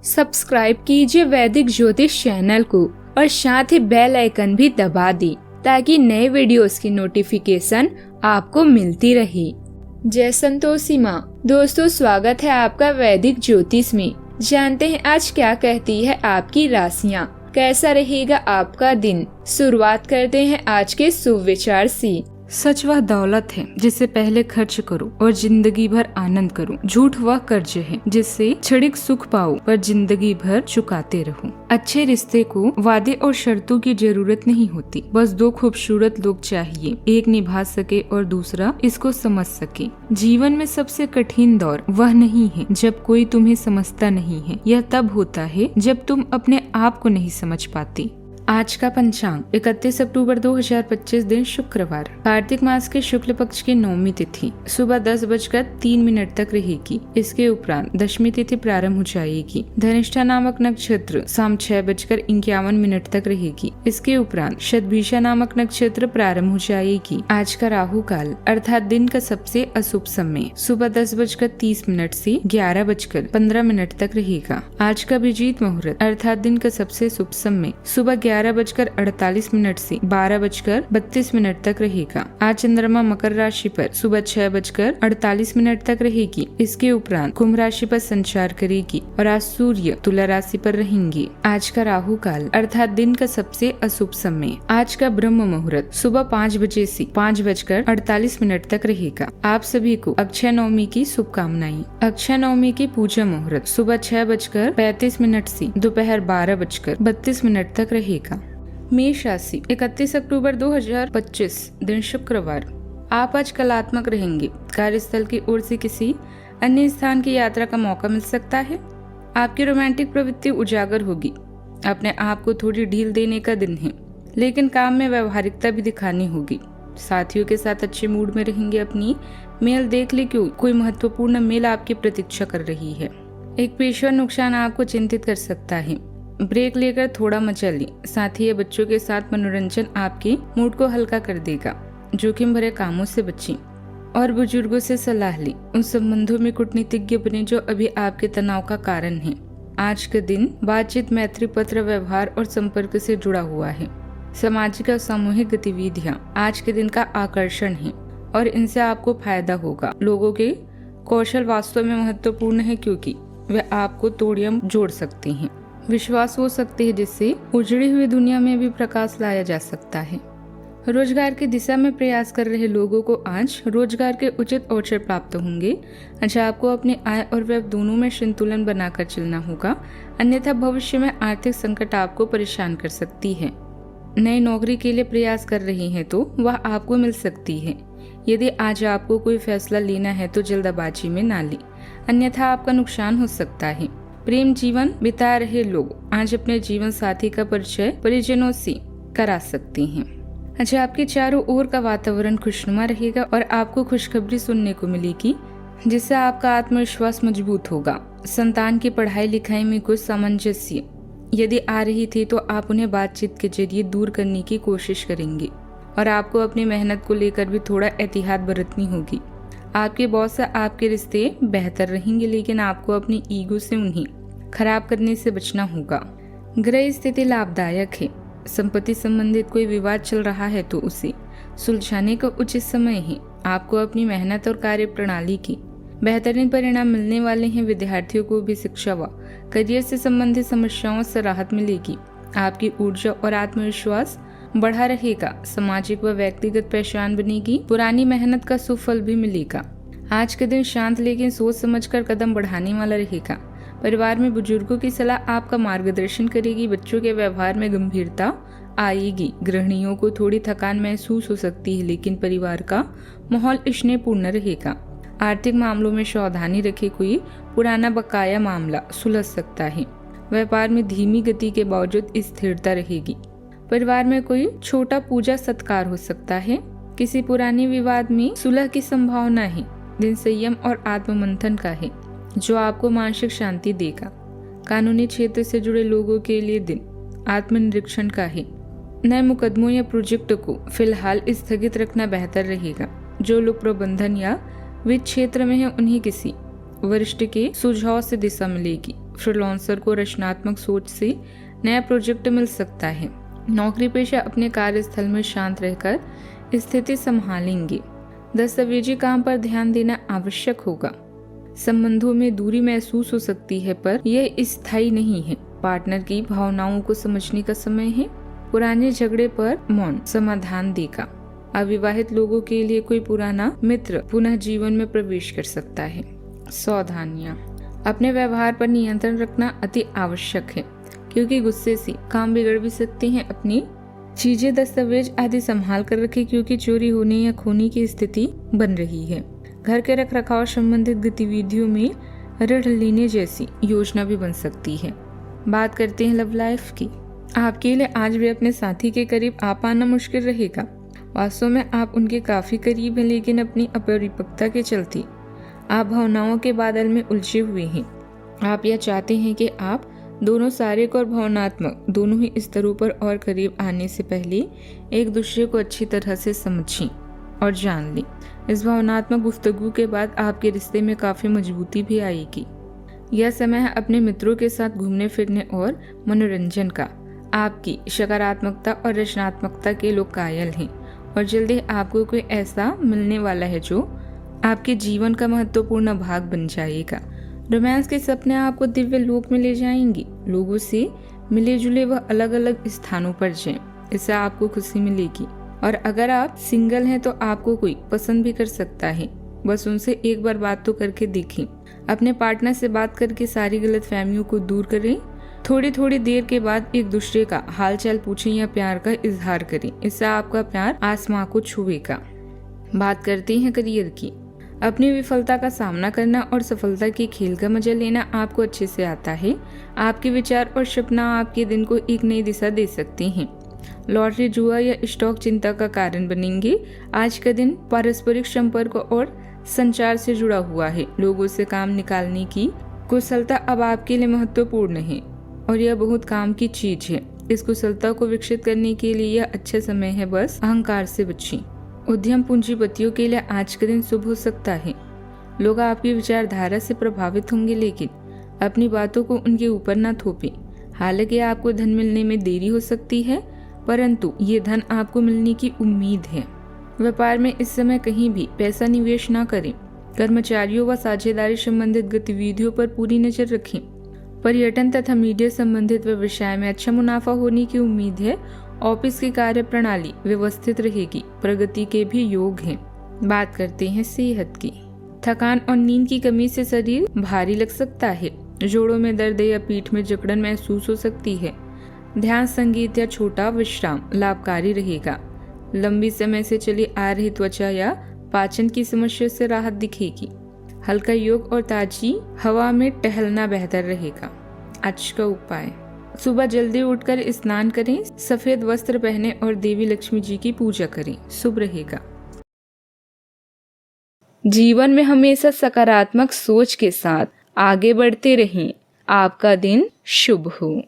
Subscribe कीजिए वैदिक ज्योतिष चैनल को और साथ ही बेल आइकन भी दबा दी ताकि नए वीडियोस की नोटिफिकेशन आपको मिलती रहे। जय संतोषी माँ। दोस्तों, स्वागत है आपका वैदिक ज्योतिष में। जानते हैं आज क्या कहती है आपकी राशियाँ, कैसा रहेगा आपका दिन। शुरुआत करते हैं आज के शुभ विचार से। सच वह दौलत है जिसे पहले खर्च करो और जिंदगी भर आनंद करो। झूठ वह कर्ज है जिससे क्षणिक सुख पाओ पर जिंदगी भर चुकाते रहो। अच्छे रिश्ते को वादे और शर्तों की जरूरत नहीं होती, बस दो खूबसूरत लोग चाहिए, एक निभा सके और दूसरा इसको समझ सके। जीवन में सबसे कठिन दौर वह नहीं है जब कोई तुम्हें समझता नहीं है, यह तब होता है जब तुम अपने आप को नहीं समझ पाती। आज का पंचांग 31 अक्टूबर 2025 दिन शुक्रवार। कार्तिक मास के शुक्ल पक्ष की नौमी तिथि सुबह 10:03 तक रहेगी। इसके उपरांत दशमी तिथि प्रारंभ हो जाएगी। धनिष्ठा नामक नक्षत्र शाम 6:51 तक रहेगी। इसके उपरांत शतभिषा नामक नक्षत्र प्रारंभ हो जाएगी। आज का राहु काल अर्थात दिन का सबसे अशुभ समय सुबह 10:30 से 11:15 तक रहेगा। आज का अभिजीत मुहूर्त अर्थात दिन का सबसे शुभ समय सुबह 11:48 से 12:32 तक रहेगा। आज चंद्रमा मकर राशि पर सुबह 6:48 तक रहेगी। इसके उपरांत कुंभ राशि पर संचार करेगी और आज सूर्य तुला राशि पर रहेंगे। आज का राहु काल अर्थात दिन का सबसे अशुभ समय आज का ब्रह्म मुहूर्त सुबह 5 बजे से 5:48 तक रहेगा। आप सभी को अक्षय नवमी की शुभकामनाएं। अक्षय नवमी की पूजा मुहूर्त सुबह 6:35 से दोपहर 12:32 तक रहेगा। मेष राशि 31 अक्टूबर 2025 दिन शुक्रवार। आप आज कलात्मक रहेंगे। कार्यस्थल की ओर से किसी अन्य स्थान की यात्रा का मौका मिल सकता है। आपकी रोमांटिक प्रवृत्ति उजागर होगी। अपने आप को थोड़ी ढील देने का दिन है, लेकिन काम में व्यवहारिकता भी दिखानी होगी। साथियों के साथ अच्छे मूड में रहेंगे। अपनी मेल देख ले, क्यों कोई महत्वपूर्ण मेल आपकी प्रतीक्षा कर रही है। एक पेशेवर नुकसान आपको चिंतित कर सकता है। ब्रेक लेकर थोड़ा मचा लें। साथ ही बच्चों के साथ मनोरंजन आपके मूड को हल्का कर देगा। जोखिम भरे कामों से बचें और बुजुर्गों से सलाह लें। उन संबंधों में कूटनीतिज्ञ बने जो अभी आपके तनाव का कारण है। आज का दिन बातचीत, मैत्री, पत्र व्यवहार और संपर्क से जुड़ा हुआ है। सामाजिक और सामूहिक गतिविधियां आज के दिन का आकर्षण है और इनसे आपको फायदा होगा। लोगों के कौशल वास्तव में महत्वपूर्ण है क्योंकि वे आपको तोड़ियां जोड़ सकते हैं। विश्वास हो सकते हैं जिससे उजड़ी हुई दुनिया में भी प्रकाश लाया जा सकता है। रोजगार की दिशा में प्रयास कर रहे लोगों को आज रोजगार के उचित अवसर प्राप्त होंगे। आज आपको अपनी आय और व्यय दोनों में संतुलन बनाकर चलना होगा, अन्यथा भविष्य में आर्थिक संकट आपको परेशान कर सकती है। नई नौकरी के लिए प्रयास कर रही हैं तो वह आपको मिल सकती है। यदि आज आपको कोई फैसला लेना है तो जल्दबाजी में ना लें, अन्यथा आपका नुकसान हो सकता है। प्रेम जीवन बिता रहे लोग आज अपने जीवन साथी का परिचय परिजनों से करा सकते हैं। अच्छा, आपके चारों ओर का वातावरण खुशनुमा रहेगा और आपको खुशखबरी सुनने को मिलेगी जिससे आपका आत्मविश्वास मजबूत होगा। संतान की पढ़ाई लिखाई में कुछ सामंजस्य यदि आ रही थी तो आप उन्हें बातचीत के जरिए दूर करने की कोशिश करेंगे और आपको अपनी मेहनत को लेकर भी थोड़ा एहतियात बरतनी होगी। आपके बॉस से आपके रिश्ते बेहतर रहेंगे, लेकिन आपको अपनी ईगो से उन्हें खराब करने से बचना होगा। ग्रह स्थिति लाभदायक है। संपत्ति संबंधित कोई विवाद चल रहा है तो उसे सुलझाने का उचित समय है। आपको अपनी मेहनत और कार्य प्रणाली की बेहतरीन परिणाम मिलने वाले हैं। विद्यार्थियों को भी शिक्षा व करियर से संबंधित समस्याओं से राहत मिलेगी। आपकी ऊर्जा और आत्मविश्वास बढ़ा रहेगा। सामाजिक व व्यक्तिगत पहचान बनेगी। पुरानी मेहनत का सुफल भी मिलेगा। आज के दिन शांत लेकिन सोच समझकर कदम बढ़ाने वाला रहेगा। परिवार में बुजुर्गों की सलाह आपका मार्गदर्शन करेगी। बच्चों के व्यवहार में गंभीरता आएगी। गृहिणियों को थोड़ी थकान महसूस हो सकती है, लेकिन परिवार का माहौल स्नेहपूर्ण रहेगा। आर्थिक मामलों में सावधानी रखें। कोई पुराना बकाया मामला सुलझ सकता है। व्यापार में धीमी गति के बावजूद स्थिरता रहेगी। परिवार में कोई छोटा पूजा सत्कार हो सकता है। किसी पुराने विवाद में सुलह की संभावना है। दिन संयम और आत्ममंथन का है जो आपको मानसिक शांति देगा। कानूनी क्षेत्र से जुड़े लोगों के लिए दिन आत्मनिरीक्षण का है। नए मुकदमों या प्रोजेक्ट को फिलहाल स्थगित रखना बेहतर रहेगा। जो लोग प्रबंधन या वित्त क्षेत्र में हैं उन्हें किसी वरिष्ठ के सुझाव से दिशा मिलेगी। फ्रीलांसर को रचनात्मक सोच से नया प्रोजेक्ट मिल सकता है। नौकरी पेशा अपने कार्यस्थल में शांत रहकर स्थिति संभालेंगे। दस्तावेजी काम पर ध्यान देना आवश्यक होगा। संबंधों में दूरी महसूस हो सकती है, पर यह स्थायी नहीं है। पार्टनर की भावनाओं को समझने का समय है। पुराने झगड़े पर मौन समाधान देगा। अविवाहित लोगों के लिए कोई पुराना मित्र पुनः जीवन में प्रवेश कर सकता है। सावधानियां, अपने व्यवहार पर नियंत्रण रखना अति आवश्यक है, क्योंकि गुस्से से काम बिगड़ भी सकते हैं। अपनी चीजें, दस्तावेज आदि संभाल कर रखें, क्योंकि चोरी होने या खोने की स्थिति बन रही है। घर के रखरखाव संबंधित गतिविधियों में ऋण लेने जैसी योजना भी बन सकती है। बात करते हैं लव लाइफ की। आपके लिए आज भी अपने साथी के करीब आ पाना मुश्किल रहेगा। वास्तव में आप उनके काफी करीब हैं, लेकिन अपनी अपरिपक्वता के चलते आप भावनाओं के बादल में उलझे हुए हैं। आप यह चाहते हैं कि आप दोनों शारीरिक और भावनात्मक दोनों ही स्तरों पर और करीब आने से पहले एक दूसरे को अच्छी तरह से समझें और जान लें। इस भावनात्मक गुफ्तगू के बाद आपके रिश्ते में काफी मजबूती भी आएगी। यह समय है अपने मित्रों के साथ घूमने फिरने और मनोरंजन का। आपकी सकारात्मकता और रचनात्मकता के लोग कायल हैं और जल्दी आपको कोई ऐसा मिलने वाला है जो आपके जीवन का महत्वपूर्ण भाग बन जाएगा। रोमांस के सपने आपको दिव्य लोक में ले जाएंगे। लोगों से मिले जुले व अलग अलग स्थानों पर जाएं, इससे आपको खुशी मिलेगी। और अगर आप सिंगल हैं तो आपको कोई पसंद भी कर सकता है। बस उनसे एक बार बात तो करके देखें। अपने पार्टनर से बात करके सारी गलतफहमियों को दूर करें। थोड़ी थोड़ी देर के बाद एक दूसरे का हालचाल पूछें या प्यार का इजहार करें। इससे आपका प्यार आसमां को छुएगा। बात करते हैं करियर की। अपनी विफलता का सामना करना और सफलता के खेल का मजा लेना आपको अच्छे से आता है। आपके विचार और सपना आपके दिन को एक नई दिशा दे सकते हैं। लॉटरी, जुआ या स्टॉक चिंता का कारण बनेंगे। आज का दिन पारस्परिक संपर्क और संचार से जुड़ा हुआ है। लोगों से काम निकालने की कुशलता अब आपके लिए महत्वपूर्ण है और यह बहुत काम की चीज है। इस कुशलता को विकसित करने के लिए यह अच्छा समय है। बस अहंकार से बचें। उद्यम पूंजीपतियों के लिए आज का दिन शुभ हो सकता है। लोग आपकी विचारधारा से प्रभावित होंगे, लेकिन अपनी बातों को उनके ऊपर न थोपें। हालांकि आपको धन मिलने में देरी हो सकती है, परंतु ये धन आपको मिलने की उम्मीद है। व्यापार में इस समय कहीं भी पैसा निवेश न करें। कर्मचारियों व साझेदारी संबंधित गतिविधियों पर पूरी नजर रखें। पर्यटन तथा मीडिया संबंधित व्यवसाय में अच्छा मुनाफा होने की उम्मीद है। ऑफिस की कार्य प्रणाली व्यवस्थित रहेगी। प्रगति के भी योग हैं। बात करते हैं सेहत की। थकान और नींद की कमी से शरीर भारी लग सकता है। जोड़ों में दर्द या पीठ में जकड़न महसूस हो सकती है। ध्यान, संगीत या छोटा विश्राम लाभकारी रहेगा। लंबी समय से चली आ रही त्वचा या पाचन की समस्या से राहत दिखेगी। हल्का योग और ताजी हवा में टहलना बेहतर रहेगा। आज का उपाय: सुबह जल्दी उठकर स्नान करें, सफेद वस्त्र पहने और देवी लक्ष्मी जी की पूजा करें। शुभ रहेगा। जीवन में हमेशा सकारात्मक सोच के साथ आगे बढ़ते रहें। आपका दिन शुभ हो।